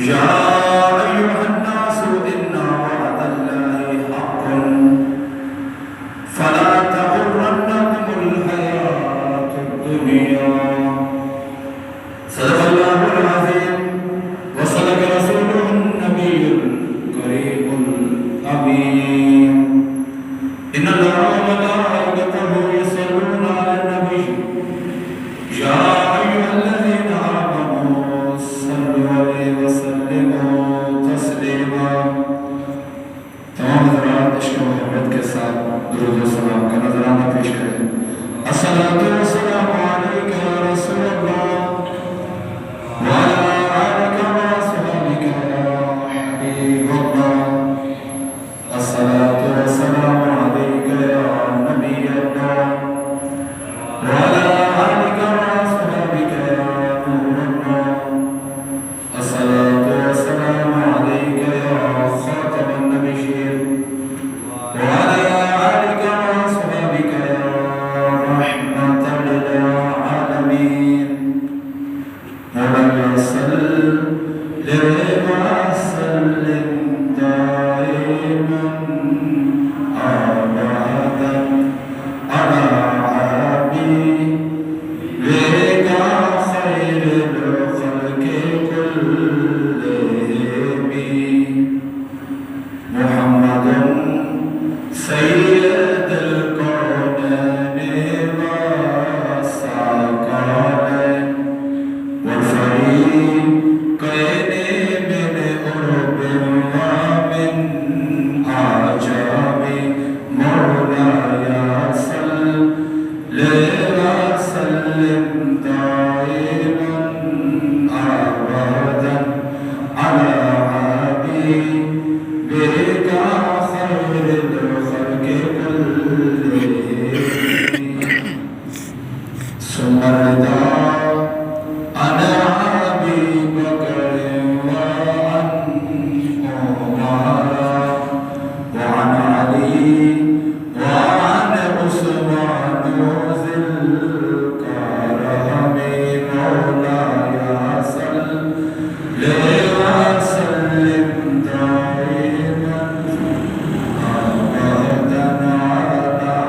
يا أيها الناس إن وعد الله حق فلا تغرنكم الحياة الدنيا صدق الله العظيم وصدق رسوله النبي الكريم الأمين إن الله وملائكته يصلون على النبي يا أيها الذين آمنوا صلوا عليه وسلموا تسليما تمام حضرات عشق و محبت کے ساتھ درود و سلام کا نذرانہ پیش کریں الصلاۃ والسلام علیک یا رسول اللہ وعلی آلک وصحبک یا حبیب اللہ الصلاۃ والسلام علیک یا نبی اللہ وعلی آلک وصحبک یا نور اللہ الصلاۃ والسلام علیک یا خاتم النبیین وعلى آلك وأصحابك يا رحمة للعالمين مولاي صل وسلم دائما أبدا على حبيبك خير الخلق كلهم محمد سيد الكونين والثقلين والفريقين من قرب ومن عجم مولاي صل وسلم دائما أبدا على حبيبك خير الخلق كلهم ثم رضا عن أبي بكر وعن عمر وعن علي وعن عثمان ذي الكرم مولاي صل وسلم دائما أبدا على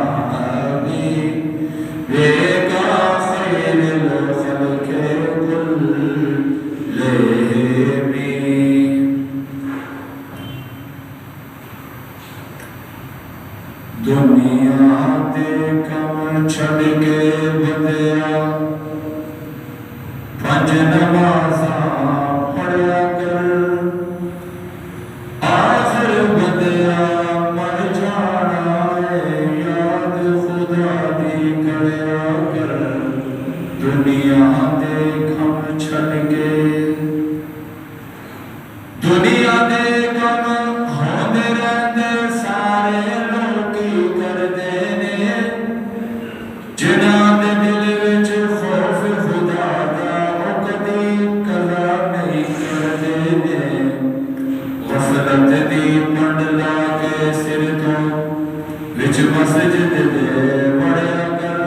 حبيبك خير الخلق كلهم دنیا دے کم چھڑ کے بدیا پنج نمازاں پڑھیا کر آخر بدیا مر جانا ہے یاد خدا دی کریا کر دنیا دے کم چھڑ کے دنیا دے کم ہوندے رہندے سارے لوکی کر دینے جنہاں دے دل وچ خوف خدا دا او کدی قضا نہیں کر دینے غفلت دی پنڈ لا کے سر تو وچ مسجد دے بڑیا کر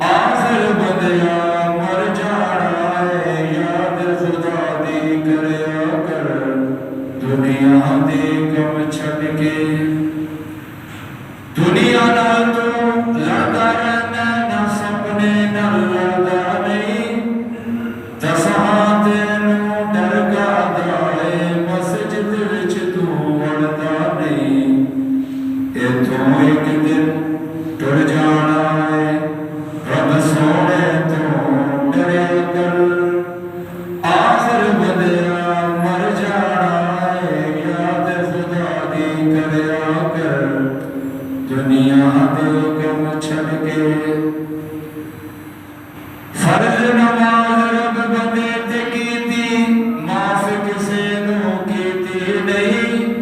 آخر بندیا مر جانا ہے یاد خدا دی کریا کر دنیا دے کم چھڑ کے دنیا نال تو لڑدا رہنا نہ سپنے نہ لڑدا نہیں دساں تینوں ڈرگا دے مسجد وچ تو وڑدا نہیں ایتھوں ایک دن ٹر جانا ہے رب سونے تو ڈریا کر آخر بدیا مر جانا ہے یاد خدا دی کریا کر دنیا دے کم چھڑ کے فرض نماز رب بندے تے کیتی معاف کسے نو کیتی نہیں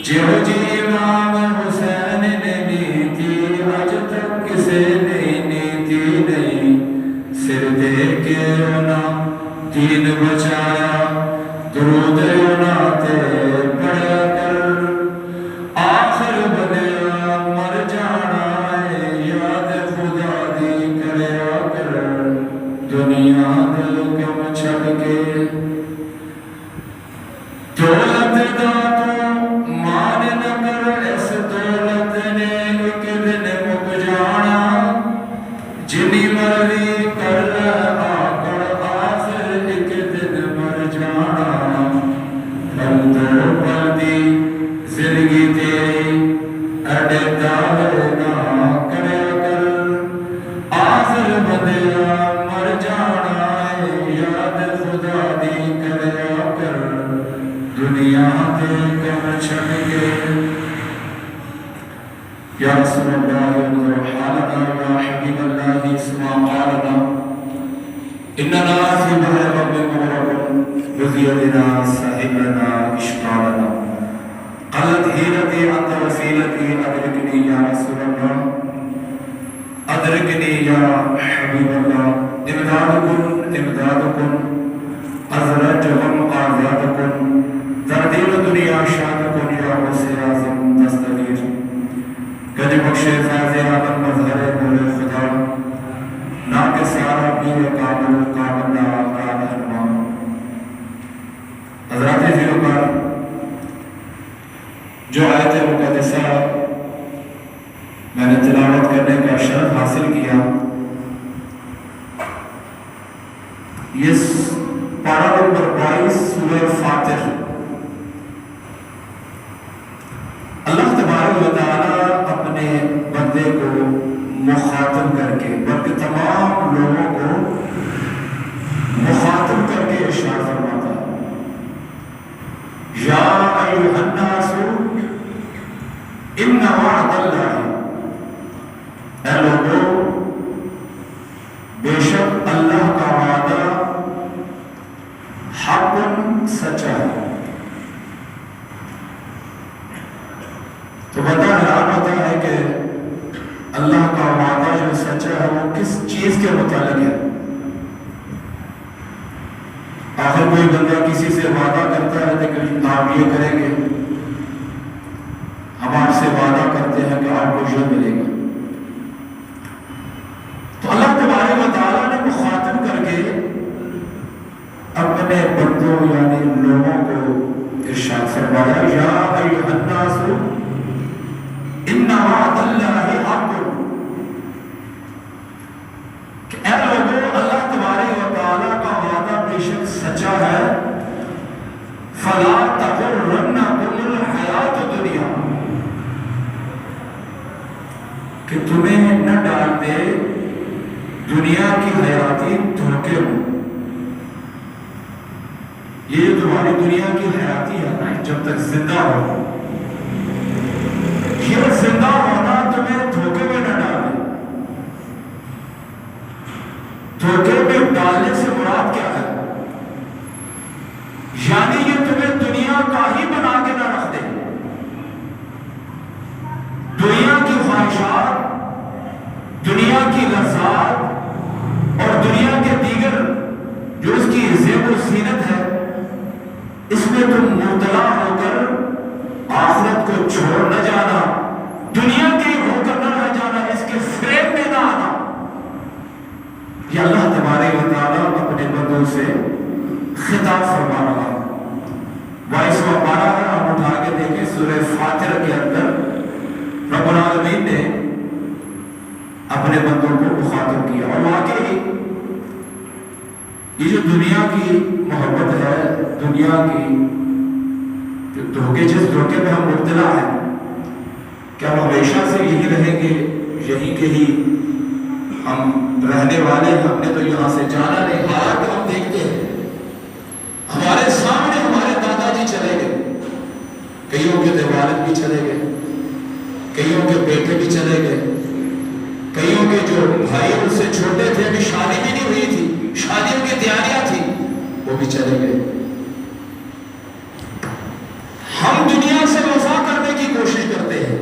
جو جی امام حسین نے نیتی اج تک کسے نہیں نیتی نہیں سر دے کے رونا دین بچایا درود رونا تے پڑھا کر آخر بدیا مر جانا ہے یاد خدا دی کریا کر دنیا دل کم چھڑ کے يا رسول الله انظر حالنا يا حبيب الله اسمع قالنا إننا في بحر رب مغرق بغيرنا سهلنا إشكالنا قلت هيلتي أنت وسيلتي أدركني يا رسول الله أدركني يا حبيب الله إمدادكم أزرجهم آزادكم ترديل دنيا شادكم يا وسير اعظم دستگیر گج بخش فیض عالم مظہر نور خدا ناک سارا پیر کامل کامل رحمان حضرات زیرو پر جو آیت مقدسہ میں نے تلاوت کرنے کا شرف حاصل کیا یہ پارہ نمبر 22 سورہ فاتر اللہ تبارک و تعالی اپنے بندے کو مخاطب کر کے بلکہ تمام لوگوں کو مخاطب کر کے ارشاد فرماتا ہے یا ایھا الناس ان وعد اللہ اے لوگوں بے شک اللہ کا وعدہ حق سچا ہے. تو بندہ حیران ہوتا ہے کہ اللہ کا وعدہ جو سچا ہے وہ کس چیز کے متعلق ہے. آخر کوئی بندہ کسی سے وعدہ کرتا ہے کہ آپ یہ کریں گے, ہم آپ سے وعدہ کرتے ہیں کہ آپ کو یہ ملے گا. تو اللہ تبارک و تعالیٰ نے مخاطب کر کے اپنے بندوں یعنی لوگوں کو ارشاد فرمایا یا ایھا الناس ان وعد اللہ حق, کہ اے لوگوں اللہ تبارک و تعالیٰ کا وعدہ بے شک سچا ہے. فلا تغرنکم الحیات الدنیا, کہ تمہیں نہ ڈال دے دنیا کی حیاتی دھوکے میں. یہ تمہاری دنیا کی حیاتی ہے جب تک زندہ ہو, یہ زندہ ہونا تمہیں دھوکے میں نہ ڈالے. دھوکے میں ڈالنے سے مراد کیا ہے؟ یعنی یہ تمہیں دنیا کا ہی بنا کے نہ رکھ دے. دنیا کی خواہشات, دنیا کی لذات اور دنیا کے دیگر جو اس کی زیب و زینت ہے, اس میں تم مبتلا ہو کر آخرت کو چھوڑ نہ جانا, دنیا کے ہو کر نہ رہ جانا, اس کے فریب میں نہ آنا. یہ اللہ تبارک و تعالیٰ اپنے بندوں سے خطاب فرما رہا ہے. 22واں پارہ ہے, آپ اٹھا کے دیکھیں سورہ فاتر کے اندر رب العالمین نے اپنے بندوں کو مخاطب کیا. اور واقعی یہ جو دنیا کی محبت ہے, دنیا کی جو دھوکے, جس دھوکے میں ہم مبتلا ہیں, کیا ہم ہمیشہ سے یہی رہیں گے, یہی کے ہی ہم رہنے والے ہیں؟ ہم نے تو یہاں سے جانا نہیں. حالانکہ ہم دیکھتے ہیں ہمارے سامنے ہمارے دادا جی چلے گئے, کئیوں کے والد بھی چلے گئے, کئیوں کے بیٹے بھی چلے گئے, کئیوں کے جو بھائی ان سے چھوٹے تھے, ابھی شادی بھی نہیں ہوئی تھی, شادیوں کی تیاریاں تھی, وہ بھی چلے گئے. ہم دنیا سے وفا کرنے کی کوشش کرتے ہیں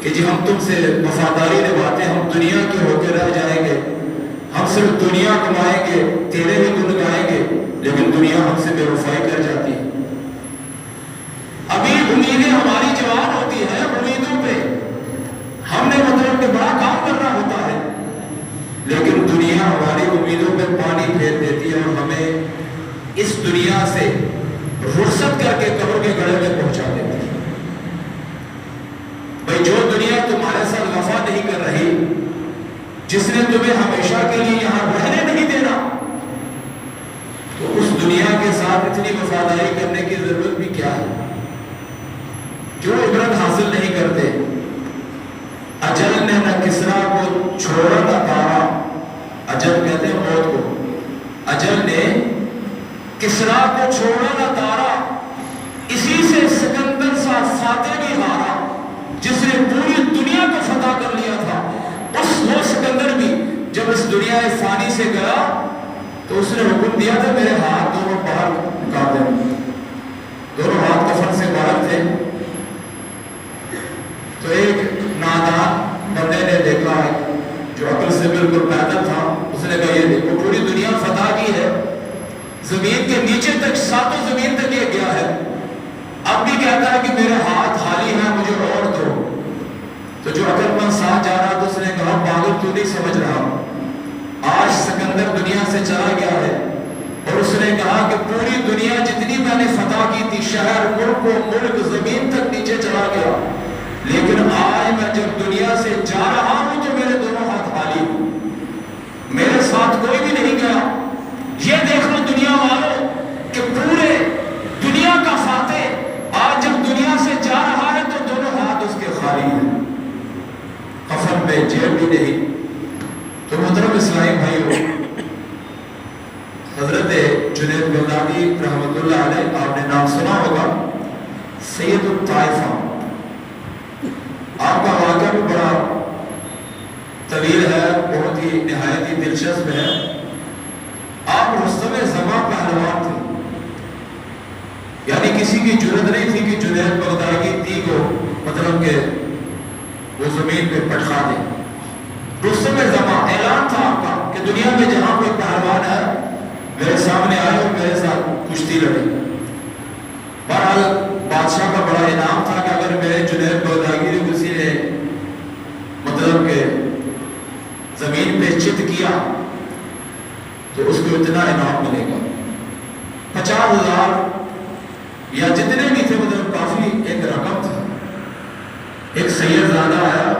کہ جی ہم تم سے وفاداری نبھاتے, ہم دنیا کے ہو کے رہ جائیں گے, ہم صرف دنیا کمائیں گے, تیرے ہی گن گائیں گے, لیکن دنیا ہم سے بے وفائی کر جاتی ہے. ابھی امیدیں ہماری جوان ہوتی ہیں, امیدوں پہ ہم نے مطلب کہ بڑا کام کرنا ہوتا ہے, لیکن دنیا ہماری امیدوں پہ پانی پھیر دیتی ہے اور ہمیں اس دنیا سے رخصت کر کے قبر کے گڑھے میں پہنچا دیتی ہے. بھئی جو دنیا تمہارے ساتھ وفا نہیں کر رہی, جس نے تمہیں ہمیشہ کے لیے یہاں رہنے نہیں دینا, تو اس دنیا کے ساتھ اتنی وفاداری کرنے کی ضرورت بھی کیا ہے؟ کیوں عبرت حاصل نہیں کرتے؟ اجل نے نہ کسرا کو چھوڑا نہ تارا, اجل کہتے ہیں موت کو, اجل نے کسرا کو چھوڑا نہ تارا, اسی سے سکندر سا فاتح بھی ہارا, جس نے پوری فدا کر لیا تھا، وہ سکندر بھی جب اس دنیا فانی سے گیا تو اس نے حکم دیا تھا میرے ہاتھ دونوں باہر نکال دیں، دونوں ہاتھ کفن سے باہر تھے۔ تو ایک نادان بندے نے دیکھا جو عقل سے بالکل پیدل تھا، اس نے کہا یہ دیکھو پوری دنیا فتح کی ہے، زمین کے نیچے تک ساتوں زمین تک یہ گیا ہے، اب بھی کہتا ہے کہ میرے ہاتھ خالی ہیں مجھے اور دو۔ تو جو عقل مند ساتھ جا رہا تو اس نے کہا پاگل تو نہیں سمجھ رہا، آج سکندر دنیا سے چلا گیا ہے اور اس نے کہا کہ پوری دنیا جتنی میں نے فتح کی تھی، شہر ملک و ملک زمین تک نیچے چلا گیا، لیکن آج میں جب دنیا سے جا رہا ہوں تو میرے دونوں ہاتھ خالی ہیں، میرے ساتھ کوئی بھی نہیں گیا۔ یہ دیکھ لو دنیا والوں کہ پورے دنیا کا فاتح آج جب دنیا سے جا رہا ہے تو دونوں ہاتھ اس کے خالی ہیں، کفن میں جیب بھی نہیں۔ تو محترم اسلامی بھائیو، حضرت جنید بغدادی رحمۃ اللہ علیہ، آپ نے نام سنا ہوگا، سید الطائفہ، آپ کا واقعہ بھی بڑا طویل ہے، بہت ہی نہایت ہی دلچسپ ہے۔ آپ رستم زماں پہلوان تھے، یعنی کسی کی جرت نہیں تھی کہ جنید بغدادی دی کو مطلب کہ وہ زمین پہ پٹخا دے۔ رستم زماں اعلان تھا آپ کا کہ دنیا میں جہاں کوئی پہلوان ہے میرے سامنے آئے اور میرے ساتھ کشتی لڑے۔ بہرحال بادشاہ کا بڑا انعام تھا کہ اگر میرے جنید بغدادی کو کسی نے مطلب کہ زمین پہ چت کیا تو اس کو اتنا انعام ملے گا، 50,000 یا جتنے بھی تھے، مطلب کافی ایک رقم تھا۔ ایک سید زادہ آیا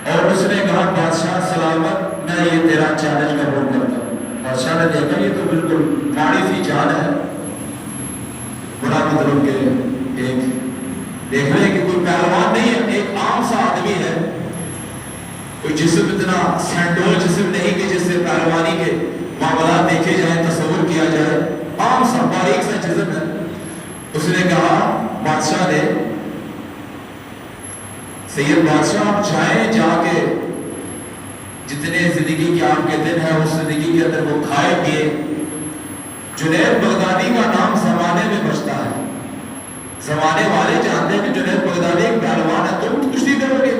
اور اس نے کہا بادشاہ سلامت، میں یہ تیرا چیلنج قبول کرتا ہوں۔ بادشاہ نے دیکھا یہ تو بالکل ماڑی سی جان ہے، بڑا مطلب کہ ایک دیکھ رہے کہ کوئی پہلوان نہیں ہے، ایک عام سا آدمی ہے، کوئی جسم اتنا سینڈول جسم نہیں کہ جس سے پہلوانی کے معاملات دیکھے جائیں، تصور کیا جائے، عام سا باریک سا جسم ہے۔ اس نے کہا بادشاہ نے، سید بادشاہ آپ چاہیں جا کے جتنے زندگی کے آپ کے دن ہیں اس زندگی کے اندر وہ کھائے پیے، جنید بغدادی کا نام زمانے میں بچتا ہے، زمانے والے جانتے ہیں کہ جنید بغدادی ایک پہلوان ہے، تم کشتی کرو گے،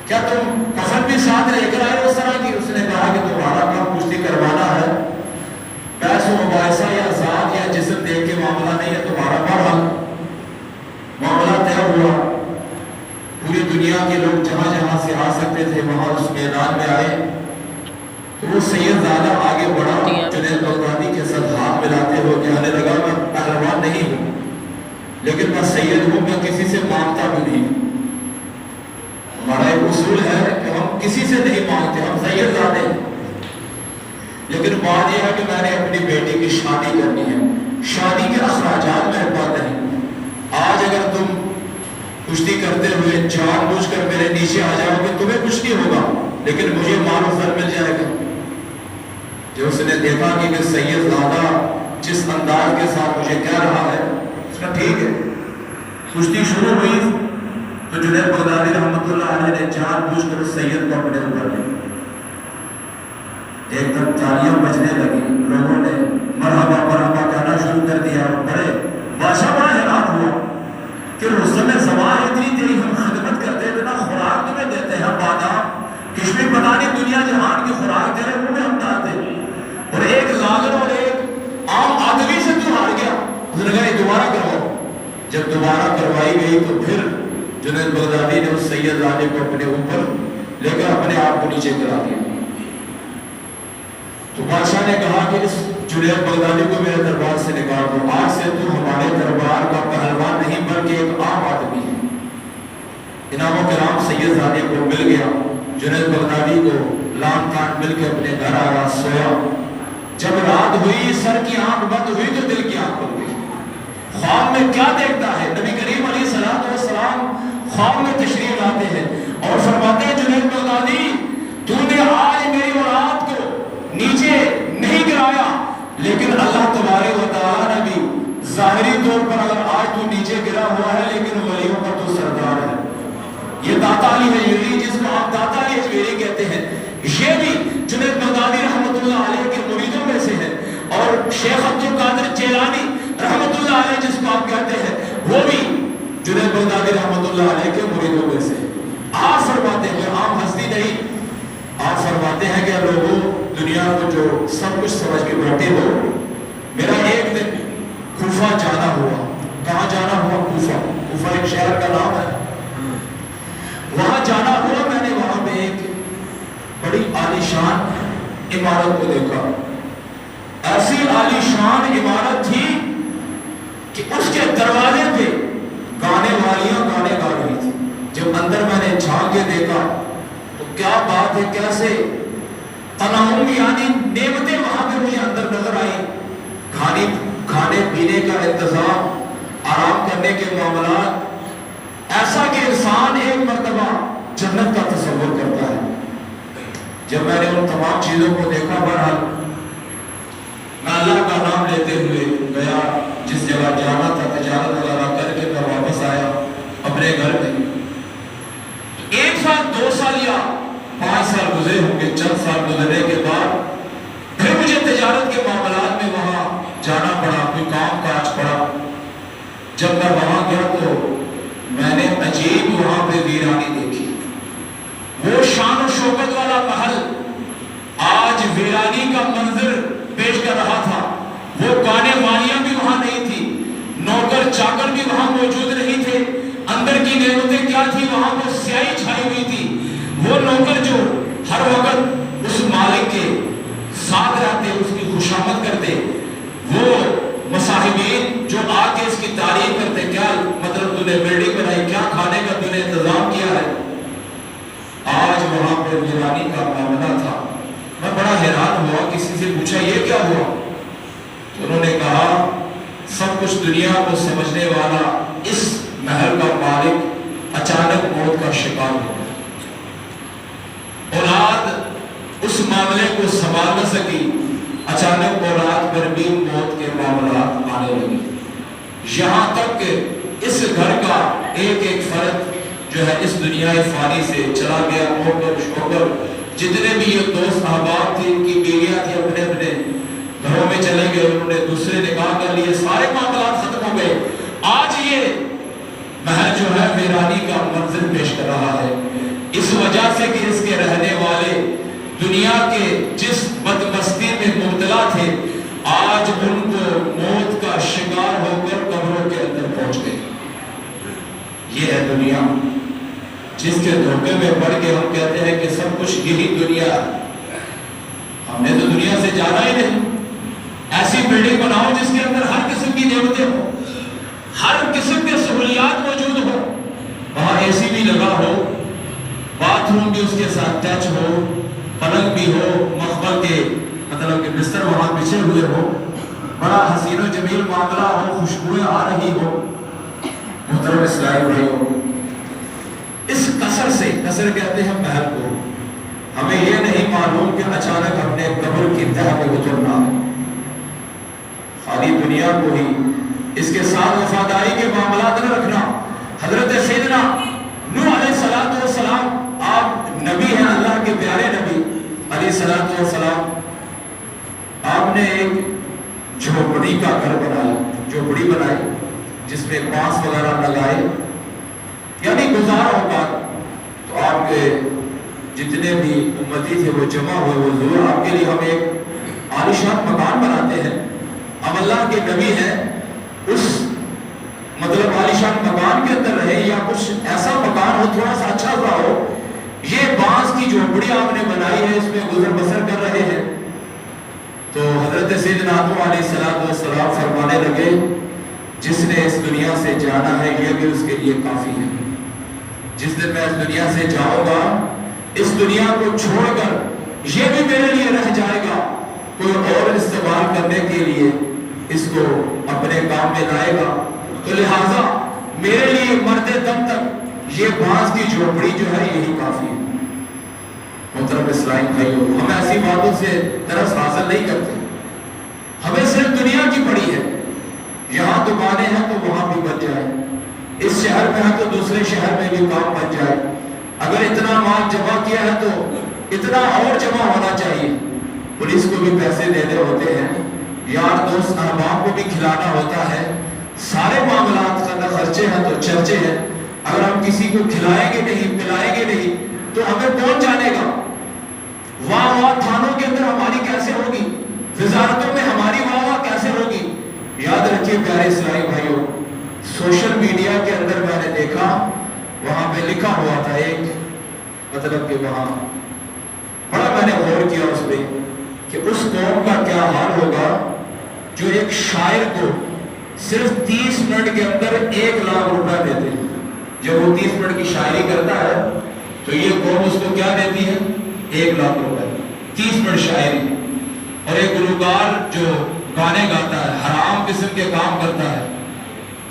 کیا تم کفن بھی ساتھ لے کر آئے اس طرح کی؟ اس نے کہا کہ تمہارا کام کشتی کروانا ہے، بحث و مباحثہ یا ذات یا جسم دیکھ کے معاملہ نہیں ہے تمہارا۔ بہرحال معاملہ طے ہوا، پوری دنیا کے لوگ جہاں جہاں سے آ سکتے تھے وہاں اس میدان میں آئے۔ تو وہ سید زادہ آگے بڑھا، جنید بغدادی کے ساتھ ہاتھ ملاتے ہوئے کہنے لگا میں پہلوان نہیں ہوں لیکن میں سید ہوں، میں کسی سے مانگتا بھی نہیں۔ ہمارا ایک اصول ہے کہ ہم کسی سے نہیں مانگتے، ہم سید زادے ہیں، لیکن بات یہ ہے کہ میں نے اپنی بیٹی کی شادی کرنی ہے، شادی کے اخراجات میرے پاس نہیں۔ آج اگر تم کشتی کرتے ہوئے جان بوجھ کر میرے نیچے آ جاؤ گے تمہیں کچھ نہیں ہوگا، لیکن مجھے مال و زر مل جائے گا۔ جو اس نے دیکھا کہ سید زادہ جس انداز کے ساتھ مجھے کہہ رہا ہے، اس کا ٹھیک ہے۔ کشتی شروع ہوئی تو جنید بغدادی رحمۃ اللہ علیہ نے جان بوجھ کر اس سید کو اپنے اوپر لی، ایک دم تالیاں بجنے لگی، لوگوں نے مرحبا مرحبا کہنا شروع کر دیا، اور بڑے بادشاہ بڑا حیران ہوا کہ رستم زمان اتنی تیری ہم خدمت کرتے ہیں، اتنا خوراک تمہیں دیتے ہیں، بادام کشمیر پتہ نہیں دنیا جہان کی خوراک دے رہے وہ میں ہم ڈالتے، اور ایک لاغر اور ایک عام آدمی سے تو ہار گیا۔ اس نے کہا یہ دوبارہ کرواؤ۔ جب دوبارہ کروائی گئی تو پھر جنید بغدادی نے اس سید زادے کو اپنے اوپر لے کر اپنے آپ کو نیچے گرا دیا۔ تو بادشاہ نے کہا کہ اس جنید بغدادی کو میرے دربار سے نکال دو، آج سے تو ہمارے دربار کا پہلوان نہیں بلکہ ایک عام آدمی ہے۔ انعام و کرام سید زادے کو مل گیا، جنید بغدادی کو لان تان مل کے اپنے گھر آیا، سویا۔ جب رات ہوئی سر کی آنکھ بند ہوئی تو دل کی آنکھ کھل گئی۔ خواب میں کیا دیکھتا ہے؟ نبی کریم علیہ الصلوۃ والسلام خواب میں تشریف لاتے ہیں اور فرماتے ہیں جنید بغدادی تو نے آج میری اولاد کو نیچے نہیں گرایا، لیکن اللہ تبارک و تعالیٰ نے بھی ظاہری طور پر اگر آج تو نیچے گرا ہوا ہے لیکن ولیوں کا تو سردار ہے، یہ داتا علی حجویری جس کو آپ داتا علی حجویری کہتے ہیں، یہ بھی جنید بغدادی رحمۃ اللہ علیہ کے مریدوں میں سے ہے، اور شیخ عبد القادر جیلانی رحمۃ اللہ علیہ جس کو آپ کہتے ہیں وہ بھی جنید بغدادی رحمۃ اللہ علیہ کے مریدوں میں سے۔ آپ فرماتے ہیں، عام ہستی نہیں، آپ فرماتے ہیں کہ لوگوں دنیا کو جو سب کچھ سمجھ کے بیٹھے ہو، میرا ایک دن کوفہ جانا ہوا۔ کہاں جانا ہوا؟ کوفہ۔ کوفہ ایک شہر کا نام ہے، وہاں جانا ہوا۔ میں نے وہاں پہ ایک بڑی عالیشان عمارت کو دیکھا، ایسی عالیشان عمارت تھی کہ اس کے دروازے پہ گانے والیاں گانے گا رہی تھی۔ جب اندر میں نے جھانک کے دیکھا تو کیا بات ہے، کیسے تنعم یعنی نعمتیں وہاں پہ مجھے اندر نظر آئی، کھانے پینے کا انتظام، آرام کرنے کے معاملات، ایسا کہ انسان ایک مرتبہ جنت کا تصور کرتا ہے۔ جب میں نے ان تمام چیزوں کو دیکھا، بہرحال میں اللہ کا نام لیتے ہوئے گیا، جس جگہ جانا تھا تجارت وغیرہ کر کے میں واپس آیا اپنے گھر میں۔ 1 سال 2 سال یا 5 سال گزرے ہوں گے، چند سال گزرنے کے بعد پھر مجھے تجارت کے معاملات میں وہاں جانا پڑا، کوئی کام کاج پڑا۔ جب میں وہاں گیا تو میں نے عجیب وہاں پہ ویرانی دیکھی۔ وہ شان و شوکت والا محل آج ویرانی کا منظر پیش کر رہا تھا۔ وہ گانے والیاں بھی وہاں نہیں تھی، نوکر چاکر بھی وہاں موجود نہیں تھے۔ اندر کی نعمتیں کیا تھی؟ وہاں پر سیاہی چھائی ہوئی تھی۔ وہ نوکر جو ہر وقت اس مالک کے ساتھ رہتے، اس کی خوشامد کرتے، وہ مصاحبین جو آ کے اس کی تعریف کرتے، کیا مطلب تو نے بلڈنگ بنائی، کیا کھانے کا تو نے انتظام کیا ہے۔ آج وہاں پر ویرانی کا معاملہ تھا۔ میں بڑا حیران ہوا، کسی سے پوچھا یہ کیا ہوا؟ تو انہوں نے کہا سب کچھ دنیا کو سمجھنے والا اس محل کا مالک اچانک موت کا شکار ہو گیا۔ اولاد اس معاملے کو سنبھال نہ سکی، اچانک اولاد پر بھی موت کے معاملات آنے لگے، یہاں تک کہ اس گھر کا ایک ایک فرد جو ہے اس دنیا فانی سے چلا گیا۔ نوکر شوکر جتنے بھی یہ دوست احباب تھے، ان کی بیویاں تھیں، اپنے اپنے گھروں میں چلے گئے، انہوں نے دوسرے نکاح کر لیے، سارے معاملات ختم ہو گئے۔ آج یہ محل جو ہے ویرانی کا منظر پیش کر رہا ہے، اس وجہ سے کہ اس کے رہنے والے دنیا کے جس بدمستی میں مبتلا تھے، آج ان کو موت کا شکار ہو کر قبروں کے اندر پہنچ گئے۔ یہ ہے دنیا، جس کے دھوکے میں پڑ کے ہم کہتے ہیں کہ سب کچھ یہی دنیا ہے۔ ہم نے تو دنیا سے جانا ہی نہیں۔ ایسی بلڈنگ بناؤ جس کے اندر ہر قسم کی نعمتیں ہوں، ہر قسم کے سہولیات موجود ہوں، وہاں اے سی بھی لگا ہو، باتھ روم بھی اس کے ساتھ ٹچ ہو، پلنگ بھی ہو، مخمل کے مطلب کہ بستر وہاں بچھے ہوئے ہو، بڑا حسین و جمیل معاملہ ہو، خوشبوئیں آ رہی ہو۔ محترم اسلامی بھائیوں، اس قصر سے، قصر کہتے ہیں محل کو، ہمیں یہ نہیں معلوم کہ اچانک اپنے قبر کی تہہ میں اترنا ہے۔ خالی دنیا کو ہی اس کے ساتھ وفاداری کے معاملات نہ رکھنا۔ حضرت سیدنا نوح علیہ السلام، آپ نبی ہیں، اللہ کے پیارے نبی علیہ السلام، آپ نے ایک جھوپڑی کا گھر بنایا، جھوپڑی بنائی جس میں بانس وغیرہ لگائے، یعنی گزار اوقات۔ تو آپ کے جتنے بھی امتی تھے وہ جمع ہوئے، وہ ضرور آپ کے لیے ہم ایک عالیشان مکان بناتے ہیں۔ ہم اللہ کے نبی ہیں، اس مطلب عالیشان مکان کے اندر رہے، یا کچھ ایسا مکان ہو تھوڑا سا اچھا سا ہو۔ یہ بانس کی جھوپڑی آپ نے بنائی ہے، اس میں گزر بسر کر رہے ہیں۔ تو حضرت سیدنا نوح علیہ السلام فرمانے لگے، جس نے اس دنیا سے جانا ہے یہ بھی اس کے لیے کافی ہے۔ جس دن میں اس دنیا سے جاؤں گا، اس دنیا کو چھوڑ کر یہ بھی میرے لیے رہ جائے گا، کوئی اور استعمال کرنے کے لیے اس کو اپنے کام میں لائے گا۔ تو لہٰذا میرے لیے مرتے دم تک یہ بانس کی جھوپڑی جو ہے یہی کافی ہے۔ محترم اسلامی بھائیوں، ہم ایسی باتوں سے ترس حاصل نہیں کرتے، ہمیں صرف دنیا کی پڑی ہے۔ یہاں دکانیں ہیں تو وہاں بھی بن جائے، اس شہر میں ہے تو دوسرے شہر میں بھی کام بن جائے. اگر اتنا مال جمع کیا ہے تو اتنا اور جمع ہونا چاہیے. پولیس کو بھی پیسے دینے ہوتے ہیں, یار دوست احباب کو بھی کھلانا ہوتا ہے. سارے معاملات کا خرچے ہیں تو چرچے ہیں. اگر ہم کسی کو کھلائیں گے نہیں, پلائیں گے نہیں, تو ہمیں کون جانے گا؟ واہ تھانوں کے اندر ہماری کیسے ہوگی, وزارتوں میں ہماری واہ کیسے ہوگی؟ یاد رکھیے پیارے اسلامی بھائیوں, سوشل میڈیا کے اندر میں نے دیکھا, وہاں پہ لکھا ہوا تھا ایک, مطلب کہ وہاں بڑا میں نے غور کیا اس پہ کہ اس قوم کا کیا حال ہوگا جو ایک شاعر کو صرف 30 منٹ کے اندر 1 لاکھ روپے دیتے ہیں. جب وہ 30 منٹ کی شاعری کرتا ہے تو یہ قوم اس کو کیا دیتی ہے؟ 1 لاکھ روپے, 30 منٹ شاعری. اور ایک گلوکار جو گانے گاتا ہے, حرام قسم کے کام کرتا ہے,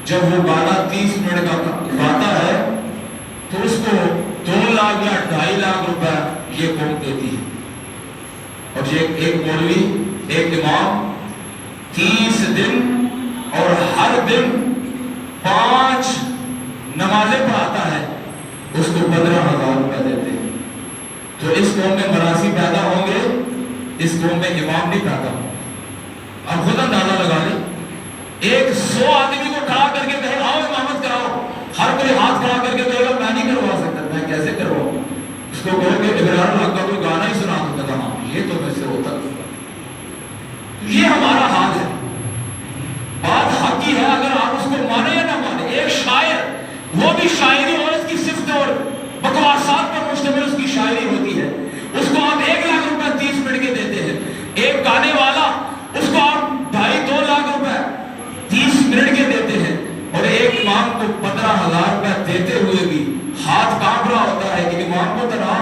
جب وہ گانا 30 منٹ کا گاتا ہے تو اس کو 2 لاکھ یا 2.5 لاکھ روپے یہ قوم دیتی ہے. اور یہ ایک مولوی, ایک امام 30 دن اور ہر دن 5 نمازیں پڑھاتا ہے, اس کو 15,000 روپے دیتے ہیں. تو اس قوم میں مراسی پیدا ہوں گے, اس قوم میں امام نہیں پیدا ہوں. اب خود اندازہ لگا لیں, ایک 100 آدمی کو کھڑا کر کے کہے آؤ امامت کراؤ, ہر کوئی ہاتھ کھڑا کر کے کہے گا میں نہیں کروا سکتا. میں کیسے کرواؤں؟ اس کو کہو کہ ابرار اللہ کا کوئی گانا ہی سنا تو کہا ہاں یہ تو میں سے ہوتا. یہ ہمارا حال ہے. بات حق کی ہے, اگر آپ اس کو مانے یا نہ مانے. ایک شاعر, وہ بھی شاعری اور اس کی صفت اور بکواسات پر مشتمل اس کی شاعری ہوتی ہے, اس کو آپ 1 لاکھ روپے 30 منٹ کے دیتے ہیں. ایک گانے والا, اس کو آپ 2.5-2 لاکھ روپے 30 منٹ کے دیتے ہیں. اور ایک امام کو 15,000 روپے دیتے ہوئے بھی ہاتھ کانپ رہا ہوتا ہے کہ امام کو تنہا,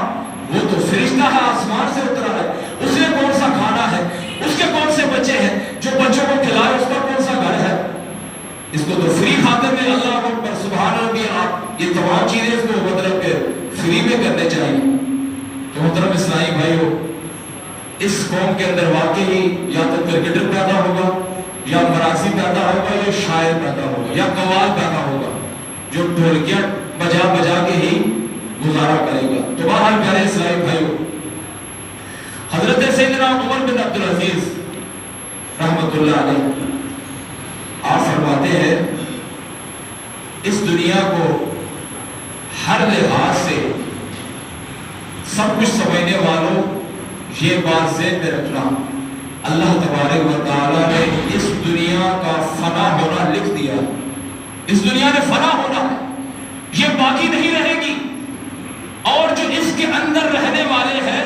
وہ تو فرشتہ ہے, آسمان سے اترا ہے, اس نے کون سا کھانا ہے, اس کے کون سے بچے ہیں, جو بچوں کو کھلائے اس کا کون سا گھر ہے. اس کو تو فری خاطر میں اللہ اکبر سبحان ربی, آپ یہ تمام چیزیں اس کو مطلب کہ فری میں کرنے چاہیے. تو محترم اسلامی بھائیو, اس قوم کے اندر واقعی یا تو کرکٹر پیدا ہوگا, یا مراسی پیدا ہوگا, یا شاعر پیدا ہوگا, یا قوال پیدا ہوگا جو ڈھولکیاں بجا بجا کے ہی گزارا کرے گا. تو بہرحال پیارے اسلامی بھائیو, حضرت سیدنا عمر بن عبدالعزیز رحمت اللہ علیہ آپ فرماتے ہیں, اس دنیا کو ہر لحاظ سے سب کچھ سمجھنے والوں یہ بات ذہن میں رکھنا, اللہ تبارک و تعالیٰ نے اس دنیا کا فنا ہونا لکھ دیا. اس دنیا نے فنا ہونا ہے, یہ باقی نہیں رہے گی. اور جو اس کے اندر رہنے والے ہیں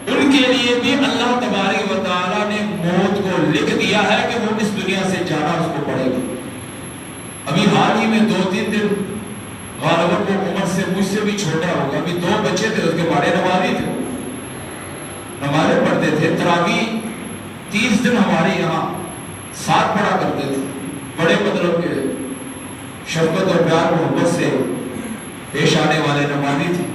ان کے لیے بھی اللہ تبارک و تعالیٰ نے موت کو لکھ دیا ہے کہ وہ اس دنیا سے جانا اس کو پڑے گا. ابھی حال ہی میں 2-3 دن غالباً وہ عمر سے مجھ سے بھی چھوٹا ہوگا, ابھی 2 بچے تھے, اس کے بڑے نمازی تھے, نمازیں پڑھتے تھے. تراویح 30 دن ہمارے یہاں ساتھ پڑھا کرتے تھے. بڑے مطلب کے شفقت اور پیار محبت سے پیش آنے والے نمازی تھے.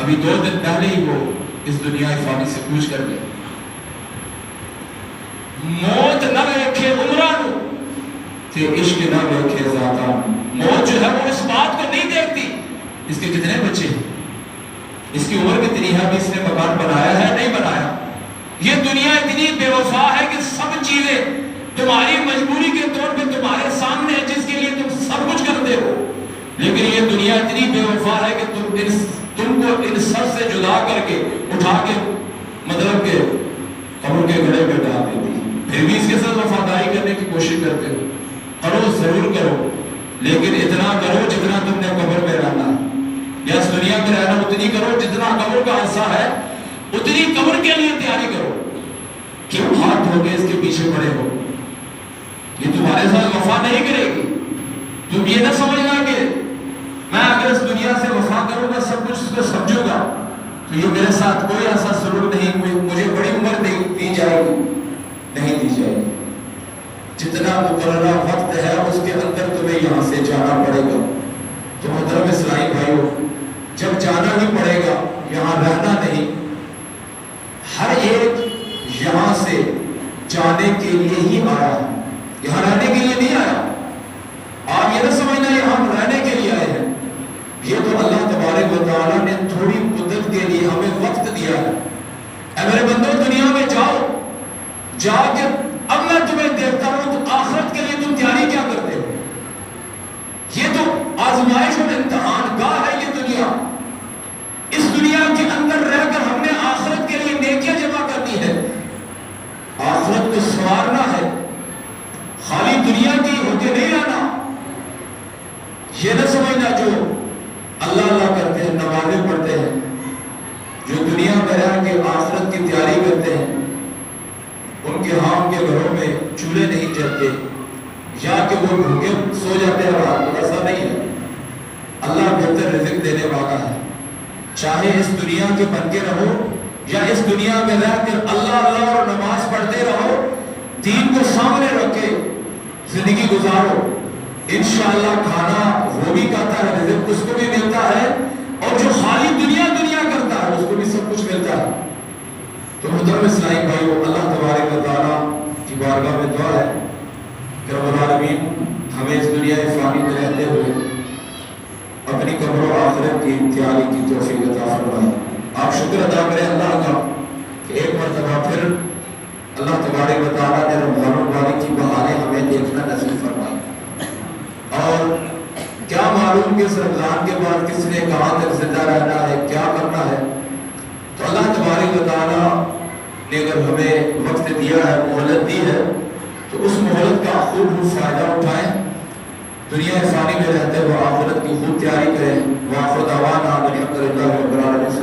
ابھی 2 دن پہلے ہی وہ اس دنیا فانی سے کوچ کر گئے. موت نہ ویکھے عمرانو تے عشق نہ ویکھے ذاتا. موت جو ہے وہ اس بات کو نہیں دیکھتی اس کے کتنے بچے ہیں, اس کی عمر کتنی ہے, ابھی اس نے مکان بنایا ہے نہیں بنایا. یہ دنیا اتنی بے وفا ہے کہ سب چیزیں تمہاری مجبوری کے طور پہ تمہارے سامنے ہے, جس کے لیے تم سب کچھ کرتے ہو. لیکن یہ دنیا اتنی بے وفا ہے کہ تم کو ان سب سے جدا کر کے اٹھا کے مطلب کہ قبر کے گڑھے پہ ڈال دیتی ہے. پھر بھی اس کے ساتھ وفاداری کرنے کی کوشش کرتے ہو. کرو, ضرور کرو, لیکن اتنا کرو جتنا تم نے قبر میں رہنا ہے, یا اس دنیا میں رہنا اتنی کرو جتنا قبر کا حصہ ہے, اتنی قبر کے لیے تیاری کرو. کیوں ہاتھ دھو کے اس کے پیچھے پڑے ہو؟ یہ تمہارے ساتھ وفا نہیں کرے گی. تم یہ نہ سمجھنا کہ میں اگر اس دنیا سے وفا کروں گا, سب کچھ اس کو سمجھوں گا, تو یہ میرے ساتھ کوئی ایسا سلوک نہیں, مجھے بڑی عمر دی جائے گی. نہیں دی جائے گی. جتنا مقررہ وقت ہے اس کے اندر تمہیں یہاں سے جانا پڑے گا. تو محترم اسلامی بھائیو, جب جانا ہی پڑے گا, یہاں رہنا نہیں. ہر ایک یہاں سے جانے کے لیے ہی آیا ہے, یہاں رہنے کے لیے نہیں آیا. آپ یہ نہ سمجھنا یہاں رہنے جا کے اب میں تمہیں دیکھتا ہوں تو آخرت کے لیے تم تیاری کیا کرتے ہو؟ یہ تو آزمائش اور امتحان گاہ ہے یہ دنیا. اس دنیا کے اندر رہ کر ہم نے آخرت کے لیے نیکیاں جمع کرنی ہے، آخرت کو سنوارنا ہے، خالی دنیا کی ہو کے نہیں آنا. یہ نہ سمجھنا جو اللہ اللہ کرتے ہیں، نمازیں پڑھتے ہیں، جو دنیا میں رہ کے آخرت کی تیاری کرتے ہیں، ان کے ہاں کے گھروں میں چولہے نہیں جلتے یا کہ وہ بھوکے سو جاتے ہیں رات کو، ایسا نہیں ہے. اللہ بہتر رزق دینے والا ہے. چاہے اس دنیا کے بن کے رہو یا اس دنیا میں رہ کر اللہ اللہ اور نماز پڑھتے رہو، دین کو سامنے رکھ کے زندگی گزارو. انشاءاللہ کھانا وہ بھی کھاتا ہے، رزق اس کو بھی ملتا ہے، اور جو خالی دنیا دنیا کرتا ہے اس کو بھی سب کچھ ملتا ہے. تو محترم اسلامی بھائیو، اللہ تبارک و تعالیٰ کی بارگاہ میں دعا ہے کہ رب العالمین ہمیں اس دنیا فانی میں رہتے ہوئے اپنی قبر و آخرت کی تیاری کی توفیق عطا فرمائے. آپ شکر ادا کریں اللہ کا کہ ایک مرتبہ پھر اللہ تبارک و تعالیٰ نے رمضان المبارک کی بہاریں ہمیں دیکھنا نصیب فرمائی. اور کیا معلوم کہ اس رمضان کے بعد کس نے کہاں تک زندہ رہنا ہے، کیا کرنا ہے. تو اللہ تبارک و تعالیٰ نے اگر ہمیں وقت دیا ہے، مہلت دی ہے، تو اس مہلت کا خوب فائدہ اٹھائیں. دنیا فانی میں رہتے ہوئے آخرت کی خوب تیاری کریں. وآخر دعوانا الحمدللہ رب العالمین.